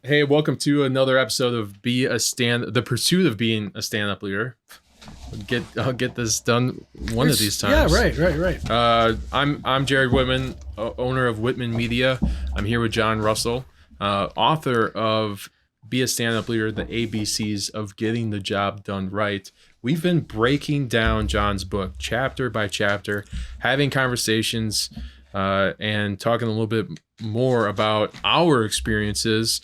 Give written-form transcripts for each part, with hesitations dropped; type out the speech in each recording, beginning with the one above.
Hey, welcome to another episode of The Pursuit of Being a Stand-Up Leader. I'll get this done one of these times. Yeah, right. I'm Jared Whitman, owner of Whitman Media. I'm here with John Russell, author of Be a Stand-Up Leader, the ABCs of Getting the Job Done Right. We've been breaking down John's book chapter by chapter, having conversations and talking a little bit more about our experiences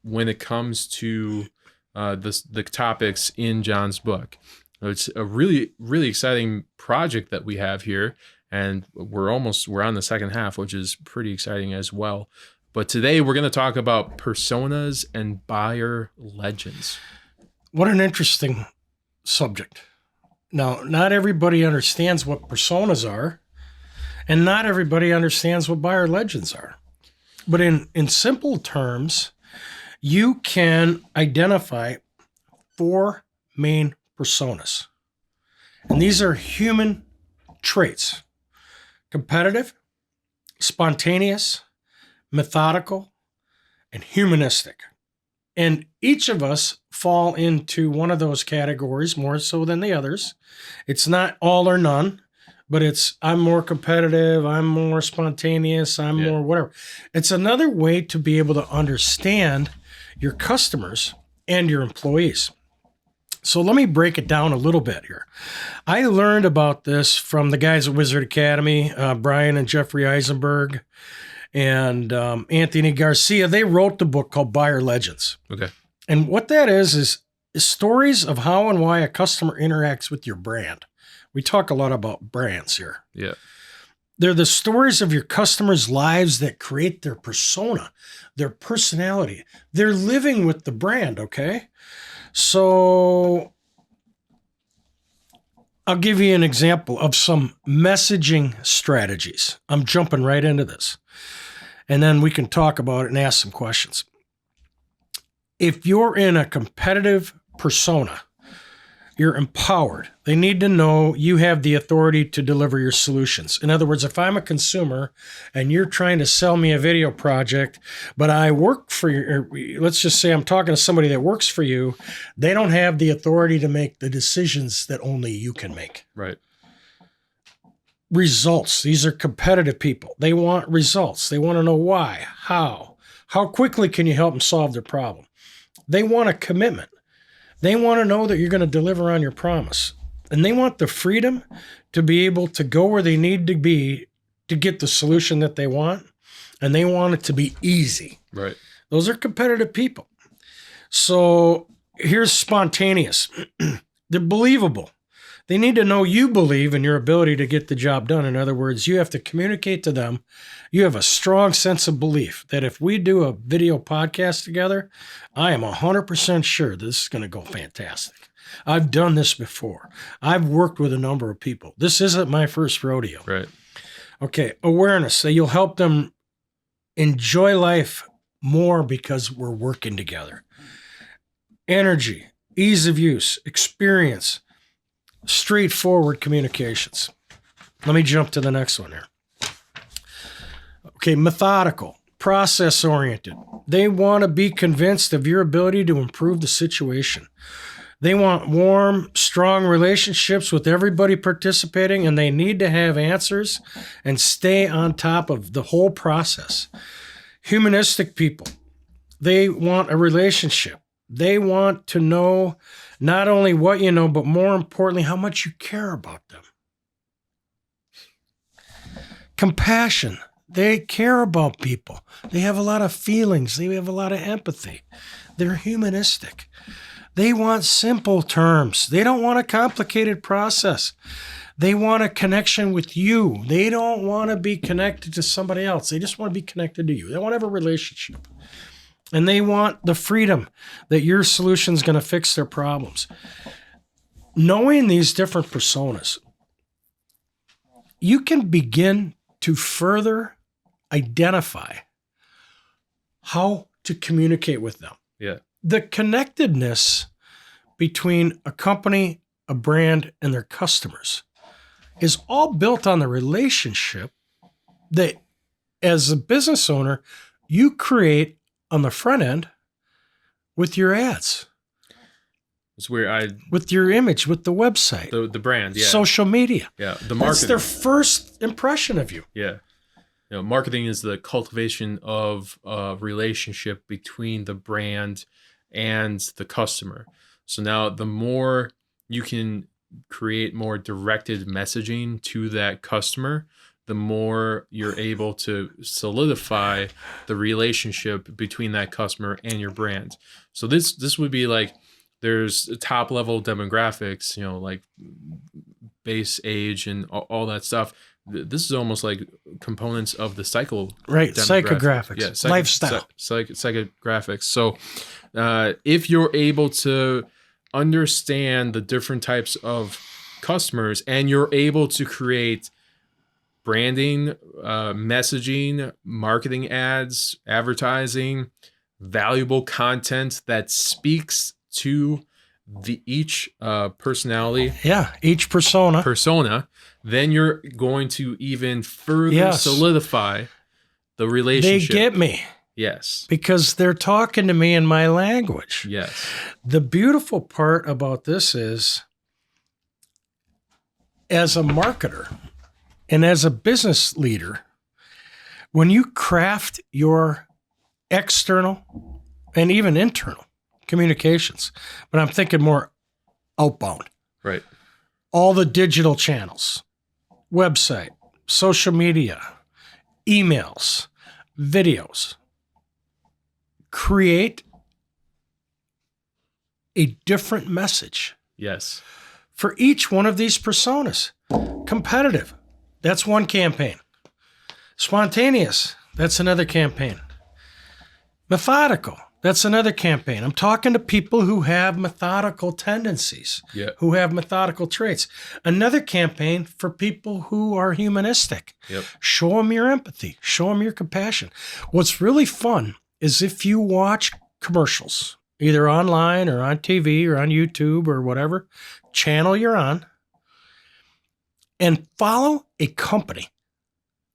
when it comes to the topics in John's book. It's a really, really exciting project that we have here, and we're on the second half, which is pretty exciting as well. But today we're going to talk about personas and buyer legends. What an interesting subject. Now, not everybody understands what personas are, and not everybody understands what buyer legends are. But in simple terms, you can identify four main personas. And these are human traits: competitive, spontaneous, methodical, and humanistic. And each of us fall into one of those categories more so than the others. It's not all or none. But I'm more competitive, I'm more spontaneous, I'm more whatever. It's another way to be able to understand your customers and your employees. So let me break it down a little bit here. I learned about this from the guys at Wizard Academy, Brian and Jeffrey Eisenberg, and Anthony Garcia. They wrote the book called Buyer Legends. Okay. And what that is stories of how and why a customer interacts with your brand. We talk a lot about brands here. Yeah. They're the stories of your customers' lives that create their persona, their personality. They're living with the brand, okay? So I'll give you an example of some messaging strategies. I'm jumping right into this. And then we can talk about it and ask some questions. If you're in a competitive persona, you're empowered. They need to know you have the authority to deliver your solutions. In other words, if I'm a consumer and you're trying to sell me a video project, but I work for you, let's just say I'm talking to somebody that works for you, they don't have the authority to make the decisions that only you can make. Right. Results. These are competitive people. They want results. They want to know why, how quickly can you help them solve their problem? They want a commitment. They want to know that you're going to deliver on your promise. And they want the freedom to be able to go where they need to be to get the solution that they want. And they want it to be easy. Right. Those are competitive people. So here's spontaneous. They're believable. They need to know you believe in your ability to get the job done. In other words, you have to communicate to them. You have a strong sense of belief that if we do a video podcast together, I am 100% sure this is going to go fantastic. I've done this before. I've worked with a number of people. This isn't my first rodeo. Right. Okay. Awareness. So you'll help them enjoy life more because we're working together. Energy, ease of use, experience, straightforward communications. Let me jump to the next one here. Okay, methodical, process-oriented. They want to be convinced of your ability to improve the situation. They want warm, strong relationships with everybody participating, and they need to have answers and stay on top of the whole process. Humanistic people, they want a relationship. They want to know not only what you know, but more importantly, how much you care about them. Compassion. They care about people. They have a lot of feelings. They have a lot of empathy. They're humanistic. They want simple terms. They don't want a complicated process. They want a connection with you. They don't want to be connected to somebody else. They just want to be connected to you. They want to have a relationship. And they want the freedom that your solution is going to fix their problems. Knowing these different personas, you can begin to further identify how to communicate with them. Yeah. The connectedness between a company, a brand, and their customers is all built on the relationship that, as a business owner, you create on the front end with your ads, It's where with your image, with the website, the brand, yeah, social media. yeah, the That's marketing. their first impression of you. Yeah. Marketing is the cultivation of a relationship between the brand and the customer. So now the more you can create more directed messaging to that customer, the more you're able to solidify the relationship between that customer and your brand. So this would be like, there's top level demographics, like base age and all that stuff. This is almost like components of the cycle. Right. Demographics. Psychographics. Yeah. Lifestyle. Psychographics. So if you're able to understand the different types of customers and you're able to create branding, messaging, marketing ads, advertising, valuable content that speaks to each personality, each persona, then you're going to even further Yes. solidify the they relationship. get me Yes. because they're talking to me in my language. Yes. The beautiful part about this is, as a marketer and as a business leader, when you craft your external and even internal communications, but I'm thinking more outbound, Right. all the digital channels, website, social media, emails, videos, create a different message Yes. for each one of these personas. Competitive, that's one campaign. Spontaneous, that's another campaign. Methodical, that's another campaign. I'm talking to people who have methodical tendencies, Yeah. who have methodical traits. Another campaign for people who are humanistic. Yep. Show them your empathy, show them your compassion. What's really fun is if you watch commercials, either online or on TV or on YouTube or whatever channel you're on, and follow a company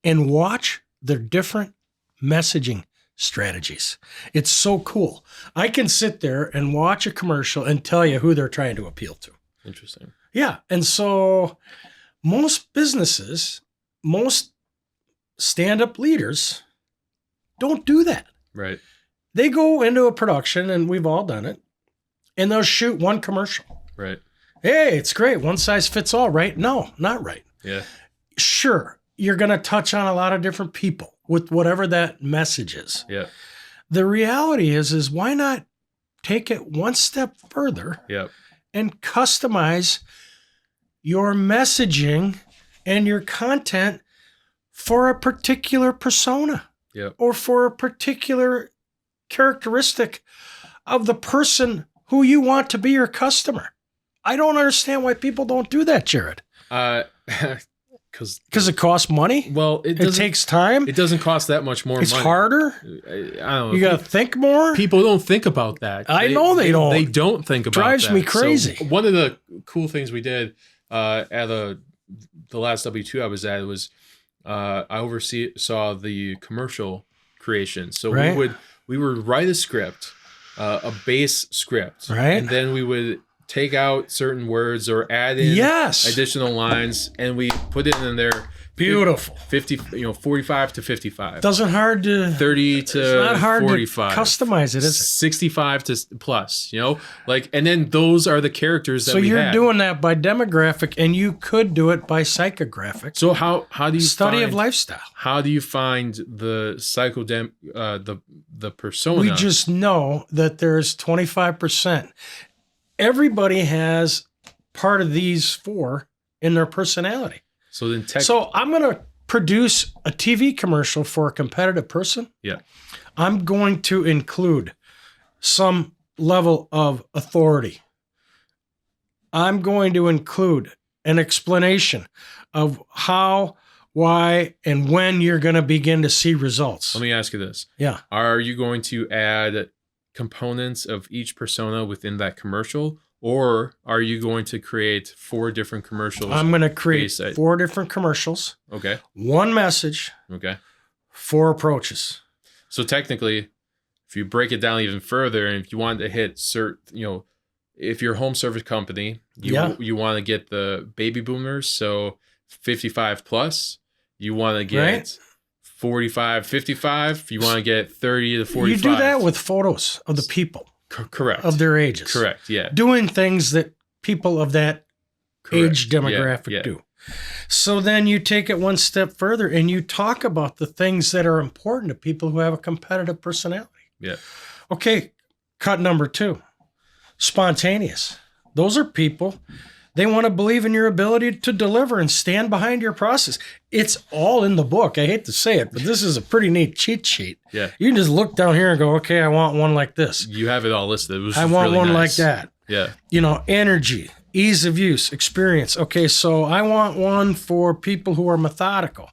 and watch their different messaging strategies. It's so cool. I can sit there and watch a commercial and tell you who they're trying to appeal to. Interesting. Yeah. And so most businesses, most stand-up leaders don't do that. Right. They go into a production, and we've all done it, and they'll shoot one commercial. Right. Hey, it's great. One size fits all, right? No, not right. Yeah. Sure, you're going to touch on a lot of different people with whatever that message is. Yeah. The reality is why not take it one step further Yep. and customize your messaging and your content for a particular persona Yep. or for a particular characteristic of the person who you want to be your customer. I don't understand why people don't do that, Jared. Because it costs money. Well, It takes time. It doesn't cost that much more It's money. harder. I don't know. You got to think more. People don't think about that. I know they don't. They don't think about Drives that. me crazy. So one of the cool things we did at the last W2 I was at was I oversaw the commercial creation. So Right. we would write a script, a base script, Right. and then we would take out certain words or add in Yes. additional lines, and we put it in there. Beautiful. 45 to 55. Doesn't hard to 30 It's not to hard 45. to customize it, is it? 65 to plus, and then those are the characters that So we you're had. doing that by demographic, and you could do it by psychographic. So how do you Study of find, lifestyle. how do you find the the persona? We just know that there's 25%. Everybody has part of these four in their personality. so then So I'm going to produce a TV commercial for a competitive person. yeah. I'm going to include some level of authority. I'm going to include an explanation of how, why, and when you're going to begin to see results. Let me ask you this. Yeah. Are you going to add components of each persona within that commercial, or are you going to create 4 different commercials? I'm going to create based at- 4 different commercials, Okay. one message, Okay. 4 approaches. So technically if you break it down even further, and if you want to hit certain, if you're a home service company, you want to get the baby boomers, so 55 plus. You want to get 45, 55. You want to get 30 to 45. You do that with photos of the people. Correct. Of their ages. Correct, yeah. Doing things that people of that age demographic do. So then you take it one step further and you talk about the things that are important to people who have a competitive personality. Yeah. Okay, cut number 2. Spontaneous. Those are people, they want to believe in your ability to deliver and stand behind your process. It's all in the book. I hate to say it, but this is a pretty neat cheat sheet. Yeah. You can just look down here and go, okay, I want one like this. You have it all listed. I want really one nice. like that. Yeah. Energy, ease of use, experience. Okay, so I want one for people who are methodical.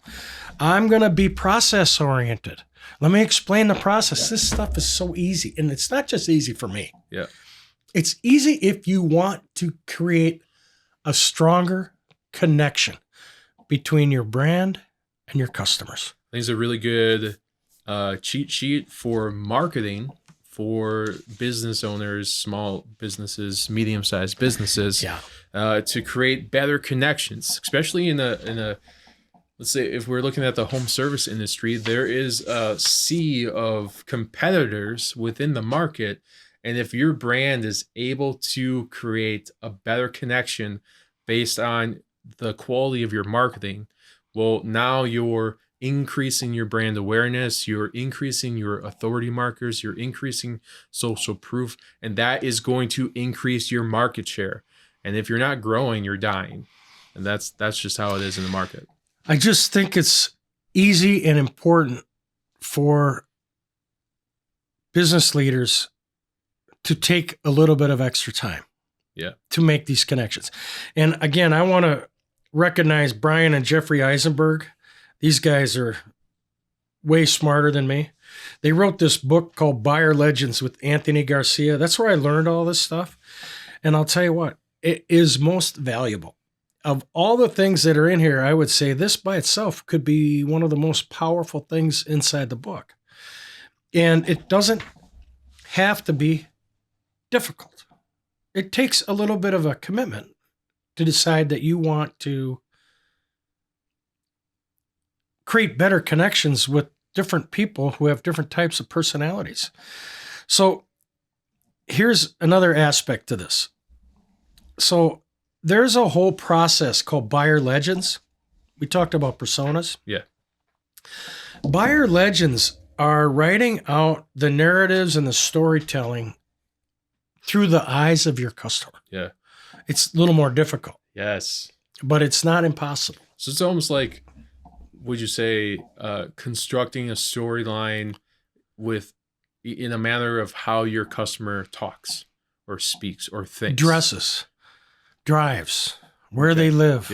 I'm going to be process oriented. Let me explain the process. This stuff is so easy. And it's not just easy for me. Yeah. It's easy if you want to create a stronger connection between your brand and your customers. I think it's a really good cheat sheet for marketing for business owners, small businesses, medium-sized businesses, to create better connections, especially in a let's say if we're looking at the home service industry, there is a sea of competitors within the market. And if your brand is able to create a better connection based on the quality of your marketing, well, now you're increasing your brand awareness, you're increasing your authority markers, you're increasing social proof, and that is going to increase your market share. And if you're not growing, you're dying. And that's just how it is in the market. I just think it's easy and important for business leaders to take a little bit of extra time to make these connections. And again, I want to recognize Brian and Jeffrey Eisenberg. These guys are way smarter than me. They wrote this book called Buyer Legends with Anthony Garcia. That's where I learned all this stuff. And I'll tell you what, it is most valuable. Of all the things that are in here, I would say this by itself could be one of the most powerful things inside the book. And it doesn't have to be difficult. It takes a little bit of a commitment to decide that you want to create better connections with different people who have different types of personalities. So here's another aspect to this. So there's a whole process called Buyer Legends. We talked about personas. Yeah. Buyer Legends are writing out the narratives and the storytelling through the eyes of your customer. Yeah. It's a little more difficult. Yes. But it's not impossible. So it's almost like, would you say, constructing a storyline in a manner of how your customer talks or speaks or thinks? Dresses, drives, where they live,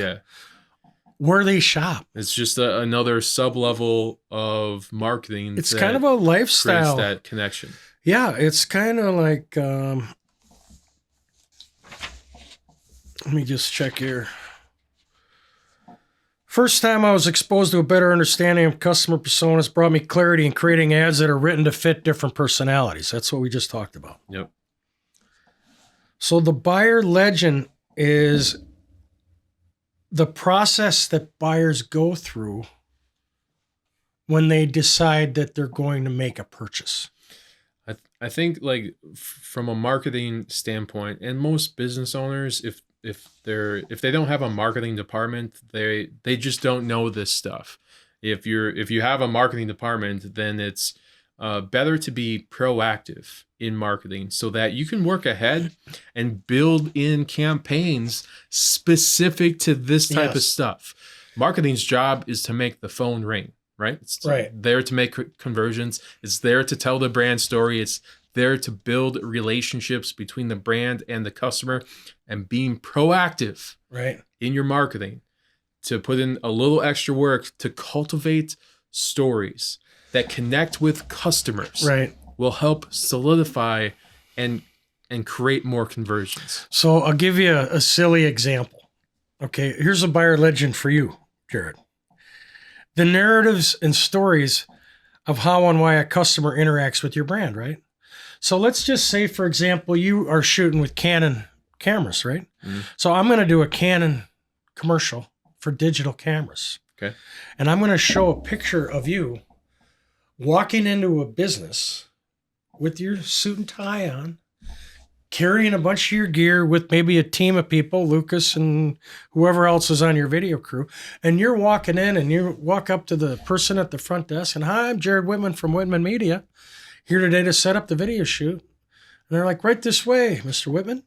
where they shop. It's just another sub-level of marketing. It's kind of a lifestyle. Creates that connection. Yeah, it's kind of like, let me just check here. First time I was exposed to a better understanding of customer personas brought me clarity in creating ads that are written to fit different personalities. That's what we just talked about. Yep. So the buyer legend is the process that buyers go through when they decide that they're going to make a purchase. I think, like, from a marketing standpoint, and most business owners, if they don't have a marketing department, they just don't know this stuff. If you have a marketing department, then it's better to be proactive in marketing so that you can work ahead and build in campaigns specific to this type of stuff. Marketing's job is to make the phone ring, right? It's there to make conversions. It's there to tell the brand story. It's there to build relationships between the brand and the customer, and being proactive in your marketing to put in a little extra work to cultivate stories that connect with customers will help solidify and create more conversions. So I'll give you a silly example. Okay, here's a buyer legend for you, Jared. The narratives and stories of how and why a customer interacts with your brand, right? So let's just say, for example, you are shooting with Canon cameras, right? Mm-hmm. So I'm going to do a Canon commercial for digital cameras. Okay. And I'm going to show a picture of you walking into a business with your suit and tie on, carrying a bunch of your gear with maybe a team of people, Lucas and whoever else is on your video crew. And you're walking in and you walk up to the person at the front desk and, hi, I'm Jared Whitman from Whitman Media, here today to set up the video shoot. And they're like, right this way, Mr. Whitman.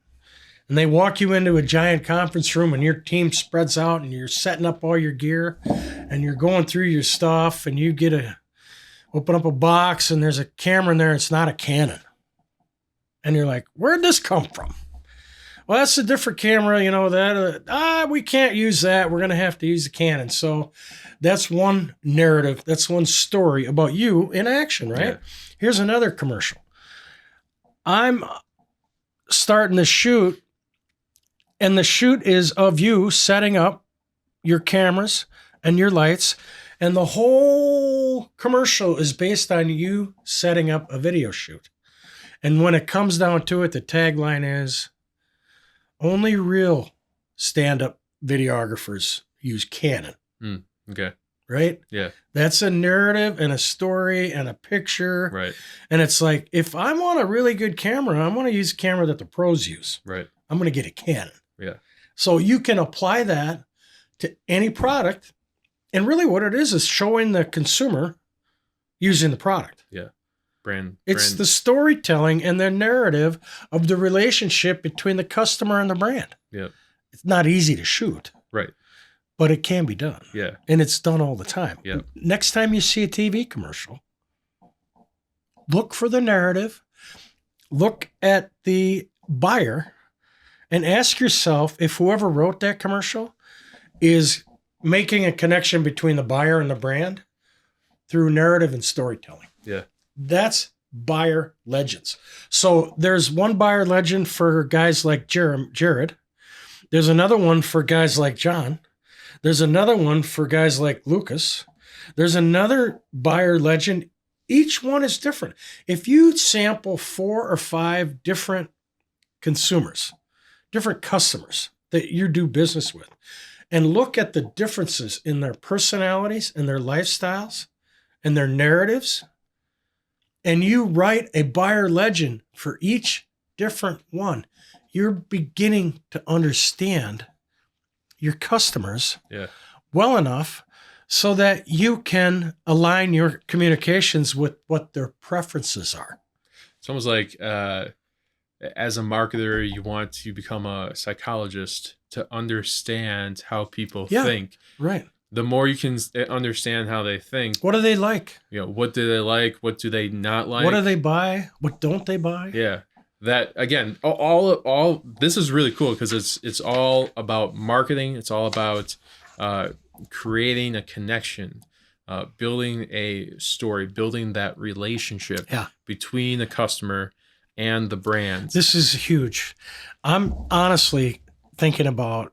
And they walk you into a giant conference room and your team spreads out and you're setting up all your gear and you're going through your stuff and you open up a box and there's a camera in there. It's not a Canon. And you're like, where'd this come from? Well, that's a different camera, we can't use that. We're going to have to use the Canon. So that's one narrative. That's one story about you in action, right? Yeah. Here's another commercial. I'm starting the shoot, and the shoot is of you setting up your cameras and your lights, and the whole commercial is based on you setting up a video shoot. And when it comes down to it, the tagline is, only real stand-up videographers use Canon. Okay. Right? Yeah. That's a narrative and a story and a picture. Right. And it's like, if I want a really good camera, I want to use a camera that the pros use. Right. I'm going to get a Canon. Yeah. So you can apply that to any product. And really what it is showing the consumer using the product. Yeah. It's the storytelling and the narrative of the relationship between the customer and the brand. Yeah. It's not easy to shoot. Right. But it can be done. Yeah. And it's done all the time. Yeah. Next time you see a TV commercial, look for the narrative, look at the buyer, and ask yourself if whoever wrote that commercial is making a connection between the buyer and the brand through narrative and storytelling. Yeah. That's buyer legends. So there's one buyer legend for guys like Jared. There's another one for guys like John. There's another one for guys like Lucas. There's another buyer legend. Each one is different. If you sample 4 or 5 different consumers, different customers that you do business with, and look at the differences in their personalities and their lifestyles and their narratives, and you write a buyer legend for each different one, you're beginning to understand your customers well enough so that you can align your communications with what their preferences are. It's almost like as a marketer, you want to become a psychologist to understand how people think. Right. The more you can understand how they think. What do they like? What do they like? What do they not like? What do they buy? What don't they buy? Yeah. That again, all this is really cool because it's all about marketing. It's all about creating a connection, building a story, building that relationship between the customer and the brand. This is huge. I'm honestly thinking about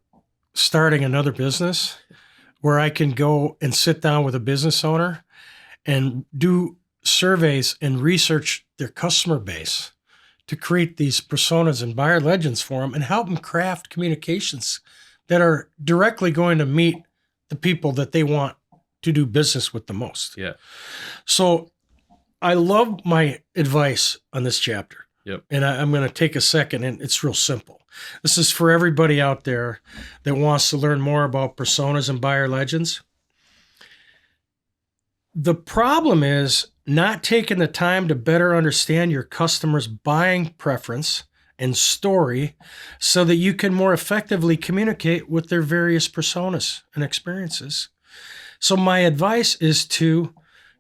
starting another business where I can go and sit down with a business owner and do surveys and research their customer base to create these personas and buyer legends for them and help them craft communications that are directly going to meet the people that they want to do business with the most. Yeah. So I love my advice on this chapter. Yep. And I'm going to take a second, and it's real simple. This is for everybody out there that wants to learn more about personas and buyer legends. The problem is not taking the time to better understand your customer's buying preference and story so that you can more effectively communicate with their various personas and experiences. So my advice is to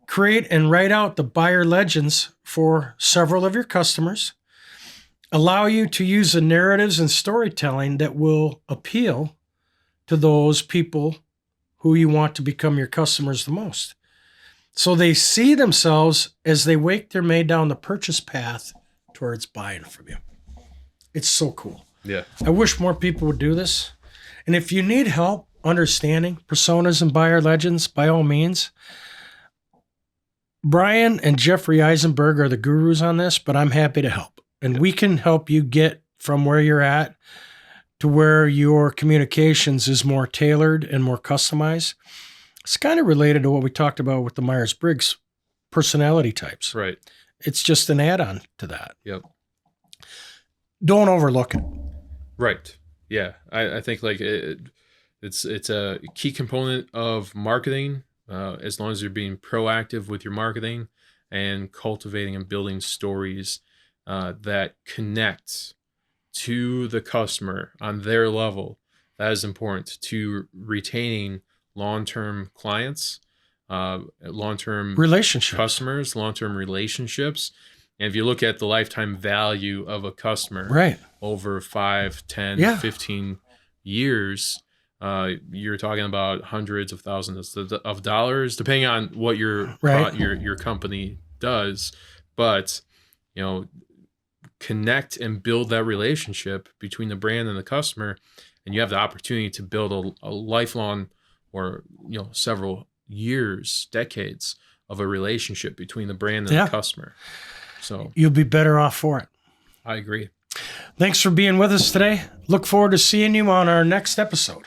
create and write out the buyer legends for several of your customers, allow you to use the narratives and storytelling that will appeal to those people who you want to become your customers the most. So they see themselves as they wake their way down the purchase path towards buying from you. It's so cool. Yeah. I wish more people would do this. And if you need help understanding personas and buyer legends, by all means, Brian and Jeffrey Eisenberg are the gurus on this, but I'm happy to help. And we can help you get from where you're at to where your communications is more tailored and more customized. It's kind of related to what we talked about with the Myers-Briggs personality types. Right. It's just an add-on to that. Yep. Don't overlook it. Right. Yeah. I think like it's a key component of marketing, as long as you're being proactive with your marketing and cultivating and building stories that connect to the customer on their level. That is important to retaining long-term clients, long-term Relationships. customers, long-term relationships. And if you look at the lifetime value of a customer Right. over 5, 10, Yeah. 15 years, you're talking about hundreds of thousands of dollars, depending on what your Right. your company does. But, connect and build that relationship between the brand and the customer, and you have the opportunity to build a lifelong, or several years, decades of a relationship between the brand and the customer. So you'll be better off for it. I agree. Thanks for being with us today. Look forward to seeing you on our next episode.